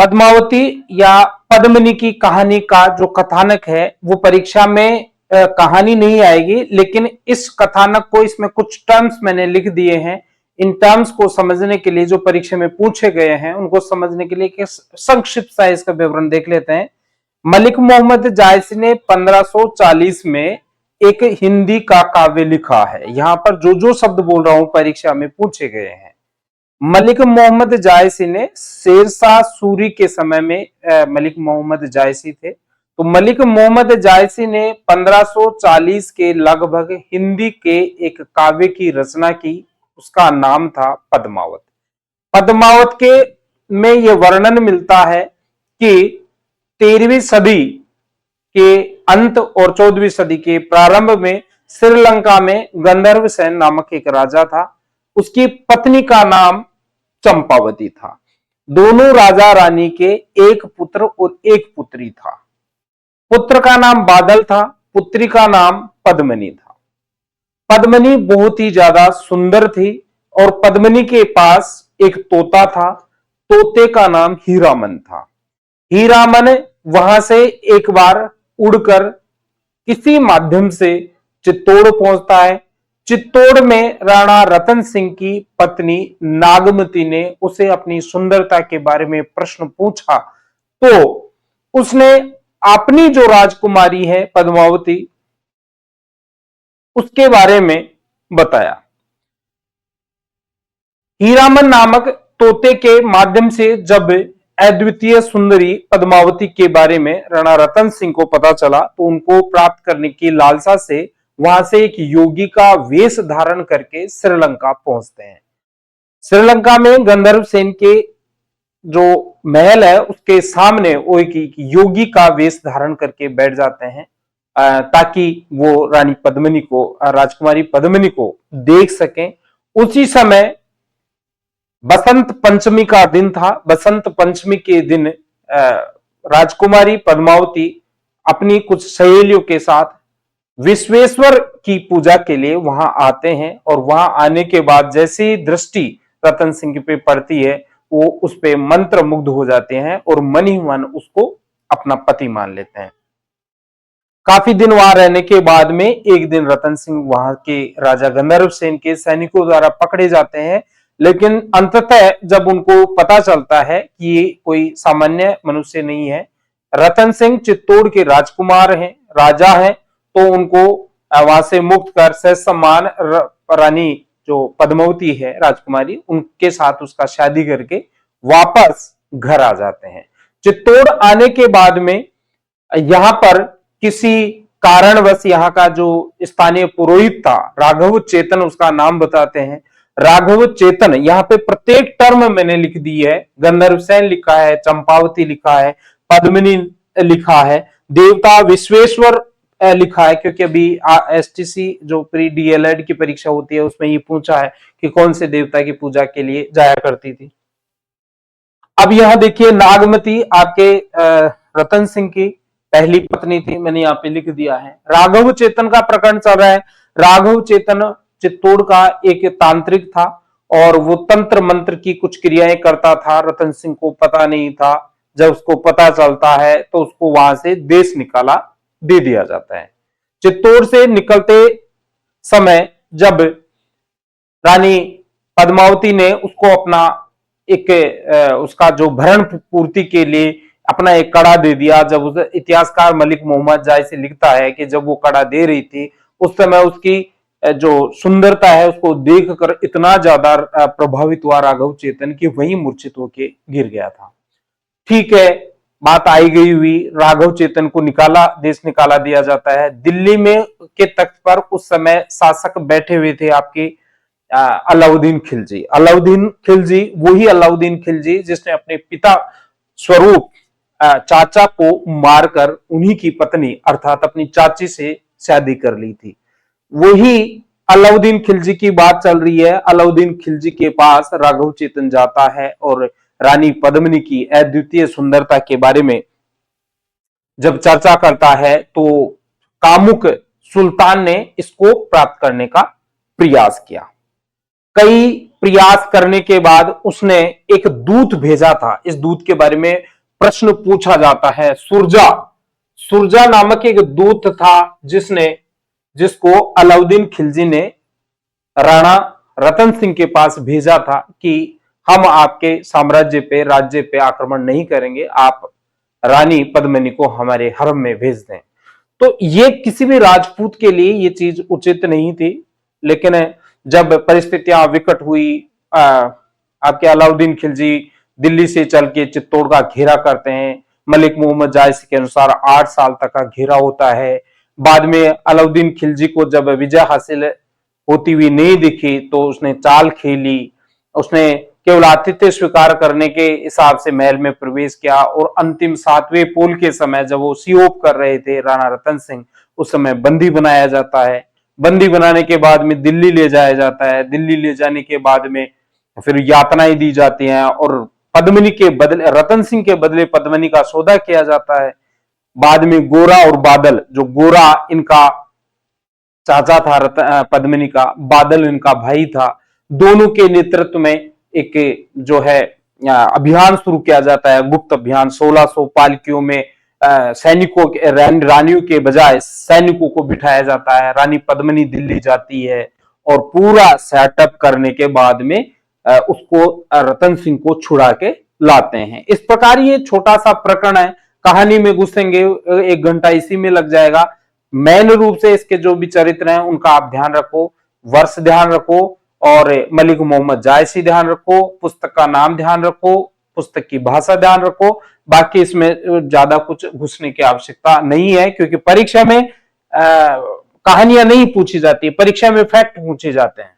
पद्मावती या पद्मिनी की कहानी का जो कथानक है वो परीक्षा में कहानी नहीं आएगी, लेकिन इस कथानक को, इसमें कुछ टर्म्स मैंने लिख दिए हैं। इन टर्म्स को समझने के लिए जो परीक्षा में पूछे गए हैं उनको समझने के लिए संक्षिप्त सा इसका विवरण देख लेते हैं। मलिक मोहम्मद जायसी ने 1540 में एक हिंदी का काव्य लिखा है। यहां पर जो शब्द बोल रहा हूं परीक्षा में पूछे गए हैं। मलिक मोहम्मद जायसी ने शेरशाह सूरी के समय में मलिक मोहम्मद जायसी थे, तो मलिक मोहम्मद जायसी ने 1540 के लगभग हिंदी के एक काव्य की रचना की। उसका नाम था पद्मावत। पद्मावत के में यह वर्णन मिलता है कि 13वीं सदी के अंत और 14वीं सदी के प्रारंभ में श्रीलंका में गंधर्व सेन नामक एक राजा था। उसकी पत्नी का नाम चंपावती था। दोनों राजा रानी के एक पुत्र और एक पुत्री था। पुत्र का नाम बादल था, पुत्री का नाम पद्मिनी था। पद्मिनी बहुत ही ज्यादा सुंदर थी और पद्मिनी के पास एक तोता था। तोते का नाम हीरामन था। हीरामन वहां से एक बार उड़कर किसी माध्यम से चित्तौड़ पहुंचता है। चित्तौड़ में राणा रतन सिंह की पत्नी नागमती ने उसे अपनी सुंदरता के बारे में प्रश्न पूछा, तो उसने अपनी जो राजकुमारी है पद्मावती उसके बारे में बताया। हीरामन नामक तोते के माध्यम से जब अद्वितीय सुंदरी पद्मावती के बारे में राणा रतन सिंह को पता चला, तो उनको प्राप्त करने की लालसा से वहां से एक योगी का वेश धारण करके श्रीलंका पहुंचते हैं। श्रीलंका में गंधर्व सेन के जो महल है उसके सामने वो एक योगी का वेश धारण करके बैठ जाते हैं ताकि वो रानी पद्मिनी को, राजकुमारी पद्मिनी को देख सकें। उसी समय बसंत पंचमी का दिन था। बसंत पंचमी के दिन राजकुमारी पद्मावती अपनी कुछ सहेलियों के साथ विश्वेश्वर की पूजा के लिए वहां आते हैं और वहां आने के बाद जैसे ही दृष्टि रतन सिंह पे पड़ती है वो उस पे मंत्र मुग्ध हो जाते हैं और मन ही मन उसको अपना पति मान लेते हैं। काफी दिन वहां रहने के बाद में एक दिन रतन सिंह वहां के राजा गंधर्व सेन के सैनिकों द्वारा पकड़े जाते हैं, लेकिन अंततः जब उनको पता चलता है कि ये कोई सामान्य मनुष्य नहीं है, रतन सिंह चित्तौड़ के राजकुमार हैं, राजा हैं, तो उनको वहां से मुक्त कर ससम्मान रानी जो पद्मावती है राजकुमारी, उनके साथ उसका शादी करके वापस घर आ जाते हैं। चित्तौड़ आने के बाद में यहां पर किसी कारणवश यहाँ का जो स्थानीय पुरोहित था, राघव चेतन उसका नाम बताते हैं, राघव चेतन, यहाँ पे प्रत्येक टर्म मैंने लिख दी है। गंधर्व सेन लिखा है, चंपावती लिखा है, पद्मिनी लिखा है, देवता विश्वेश्वर लिखा है, क्योंकि अभी एसटीसी जो प्री डीएलएड की परीक्षा होती है उसमें ये पूछा है कि कौन से देवता की पूजा के लिए जाया करती थी। अब यहां देखिए नागमती आपके रतन सिंह की पहली पत्नी थी, मैंने यहाँ पे लिख दिया है। राघव चेतन का प्रकरण चल रहा है। राघव चेतन चित्तौड़ का एक तांत्रिक था और वो तंत्र मंत्र की कुछ क्रियाएं करता था। रतन सिंह को पता नहीं था। जब उसको पता चलता है तो उसको वहां से देश निकाला दे दिया जाता है। चित्तौड़ से निकलते समय जब रानी पद्मावती ने उसको अपना एक उसका जो भरण पूर्ति के लिए अपना एक कड़ा दे दिया। जब उस इतिहासकार मलिक मोहम्मद जायसी लिखता है कि जब वो कड़ा दे रही थी उस समय उसकी जो सुंदरता है उसको देखकर इतना ज्यादा प्रभावित हुआ राघव चेतन की वही मूर्छित होके गिर गया था। ठीक है, बात आई गई हुई, राघव चेतन को देश निकाला दिया जाता है। दिल्ली में के तख्त पर उस समय शासक बैठे हुए थे आपके अलाउद्दीन खिलजी। अलाउद्दीन खिलजी वही अलाउद्दीन खिलजी जिसने अपने पिता स्वरूप चाचा को मारकर उन्हीं की पत्नी अर्थात अपनी चाची से शादी कर ली थी। वही अलाउद्दीन खिलजी की बात चल रही है। अलाउद्दीन खिलजी के पास राघव चेतन जाता है और रानी पद्मिनी की अद्वितीय सुंदरता के बारे में जब चर्चा करता है तो कामुक सुल्तान ने इसको प्राप्त करने का प्रयास किया। कई प्रयास करने के बाद उसने एक दूत भेजा था। इस दूत के बारे में प्रश्न पूछा जाता है। सुरजा, सुरजा नामक एक दूत था जिसको अलाउद्दीन खिलजी ने राणा रतन सिंह के पास भेजा था कि हम आपके साम्राज्य पे, राज्य पे आक्रमण नहीं करेंगे, आप रानी पद्मिनी को हमारे हरम में भेज दें। तो ये किसी भी राजपूत के लिए ये चीज उचित नहीं थी, लेकिन जब परिस्थितियां विकट हुई, आपके अलाउद्दीन खिलजी दिल्ली से चल के चित्तौड़ का घेरा करते हैं। मलिक मोहम्मद जायसी के अनुसार 8 साल तक का घेरा होता है। बाद में अलाउद्दीन खिलजी को जब विजय हासिल होती हुई नहीं दिखी तो उसने चाल खेली, उसने केवल आतिथ्य स्वीकार करने के हिसाब से महल में प्रवेश किया और अंतिम 7वें पोल के समय जब वो सियोप कर रहे थे राणा रतन सिंह, उस समय बंदी बनाया जाता है। बंदी बनाने के बाद में दिल्ली ले जाया जाता है। दिल्ली ले जाने के बाद में फिर यातनाएं दी जाती हैं और पद्मिनी के बदले, रतन सिंह के बदले पद्मिनी का सौदा किया जाता है। बाद में गोरा और बादल, जो गोरा इनका चाचा था पद्मिनी का, बादल इनका भाई था, दोनों के नेतृत्व में एक जो है अभियान शुरू किया जाता है, गुप्त अभियान। 1600 पालकियों में सैनिकों के, रानियों के बजाय सैनिकों को बिठाया जाता है। रानी पद्मिनी दिल्ली जाती है और पूरा सेटअप करने के बाद में उसको रतन सिंह को छुड़ा के लाते हैं। इस प्रकार ये छोटा सा प्रकरण है, कहानी में घुसेंगे 1 घंटा इसी में लग जाएगा। मेन रूप से इसके जो भी चरित्र हैं उनका आप ध्यान रखो, वर्ष ध्यान रखो और मलिक मोहम्मद जायसी ध्यान रखो, पुस्तक का नाम ध्यान रखो, पुस्तक की भाषा ध्यान रखो। बाकी इसमें ज्यादा कुछ घुसने की आवश्यकता नहीं है, क्योंकि परीक्षा में कहानियां नहीं पूछी जाती, परीक्षा में फैक्ट पूछे जाते हैं।